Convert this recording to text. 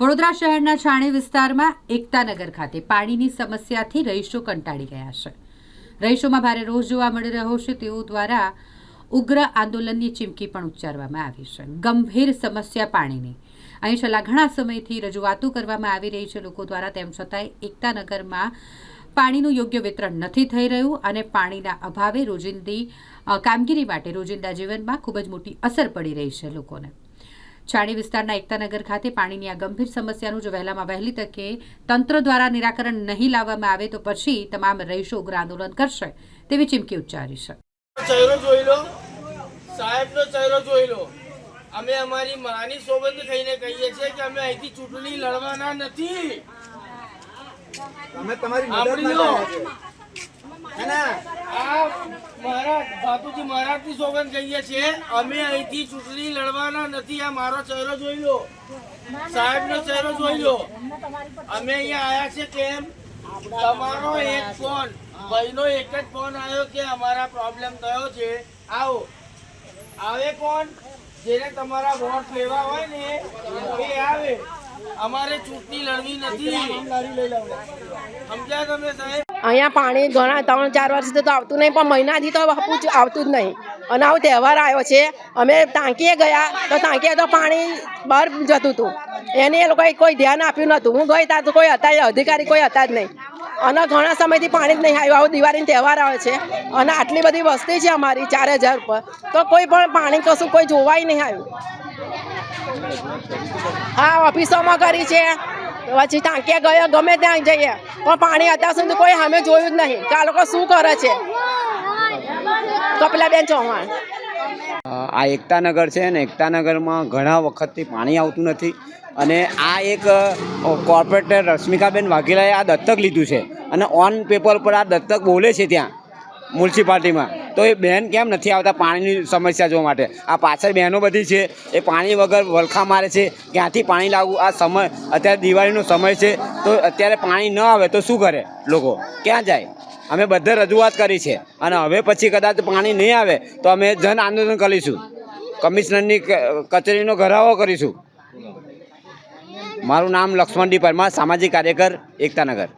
વડોદરા શહેરના છાણી વિસ્તારમાં એકતાનગર ખાતે પાણીની સમસ્યાથી રહીશો કંટાળી ગયા છે। રહીશોમાં ભારે રોષ જોવા મળી રહ્યો છે। તેઓ દ્વારા ઉગ્ર આંદોલનની ચીમકી પણ ઉચ્ચારવામાં આવી છે। ગંભીર સમસ્યા પાણીની અહીં છેલ્લા ઘણા સમયથી રજૂઆતો કરવામાં આવી રહી છે લોકો દ્વારા। તેમ છતાંય એકતાનગરમાં પાણીનું યોગ્ય વિતરણ નથી થઈ રહ્યું અને પાણીના અભાવે રોજિંદી કામગીરી માટે રોજિંદા જીવનમાં ખૂબ જ મોટી અસર પડી રહી છે લોકોને। છાણી વિસ્તારના એકતાનગર ખાતે પાણીની આ ગંભીર સમસ્યાનું જો વહેલામાં વહેલી તકે તંત્ર દ્વારા નિરાકરણ નહીં લાવવામાં આવે તો પછી તમામ રહીશો ઉગ્ર આંદોલન કરશે તેવી ચીમકી ઉચ્ચારી છે। ચહેરો જોઈ લો, સાહેબનો ચહેરો જોઈ લો। અમે અમારી માની સોબત થઈને કહીએ છીએ કે અમે અહીંથી ચૂંટણી લડવાના નથી। અમે તમારી મદદ માટે બાપુજી મહારાજની સોગંદ કહીએ છીએ અમે અહીંથી ચૂંટણી લડવાના નથી। આ મારો ચહેરો જોઈ લો, સાહેબનો ચહેરો જોઈ લો। અમે અહીંયા આવ્યા છે કેમ? તમારો એક ફોન, ભાઈનો એક જ ફોન આવ્યો કે અમારા પ્રોબ્લેમ થયો છે, આવો। આવે કોણ? જેને તમારા વોટ લેવા હોય ને એ આવે। અમારે ચૂંટણી લડવી નથી, સમજ્યા તમે સાહેબ? અહીંયા પાણી ઘણા 3-4 વર્ષથી તો આવતું નહીં, પણ મહિનાથી તો આવતું જ નહીં। અને આવો તહેવાર આવ્યો છે, અમે ટાંકીએ ગયા તો ટાંકીએ તો પાણી બહાર જતું હતું, એને એ લોકોએ કોઈ ધ્યાન આપ્યું નહોતું। હું ગઈ ત્યાં તો કોઈ હતા અધિકારી કોઈ હતા જ નહીં અને ઘણા સમયથી પાણી જ નહીં આવ્યું। આવો દિવાળીનો તહેવાર આવે છે અને આટલી બધી વસ્તી છે અમારી 4000 પર, તો કોઈ પણ પાણી કશું કોઈ જોવાય નહીં આવ્યું। હા, ઓફિસોમાં કરી છે, પછી ટાંકીએ ગયા, ગમે ત્યાં જઈએ પણ પાણી અત્યાર સુધી કોઈ સામે જોયું જ નહીં કે આ લોકો શું કરે છે। કપિલાબેન ચૌહાણ। આ એકતાનગર છે ને, એકતાનગરમાં ઘણા વખતથી પાણી આવતું નથી અને આ એક કોર્પોરેટર રશ્મિકાબેન વાઘેલાએ આ દત્તક લીધું છે અને ઓન પેપર પર આ દત્તક બોલે છે ત્યાં મ્યુનિસિપાલિટીમાં। તો એ બહેન કેમ નથી આવતા પાણીની સમસ્યા જોવા માટે? આ પાછળ બહેનો બધી છે એ પાણી વગર વલખા મારે છે, ક્યાંથી પાણી લાવવું? આ સમય અત્યારે દિવાળીનો સમય છે તો અત્યારે પાણી ન આવે તો શું કરે લોકો? ક્યાં જાય? અમે બધે રજૂઆત કરી છે અને હવે પછી કદાચ પાણી નહીં આવે તો અમે જન આંદોલન કરીશું, કમિશનરની કચેરીનો ઘેરાવો કરીશું। મારું નામ લક્ષ્મણ ડી પરમાર, સામાજિક કાર્યકર, એકતાનગર।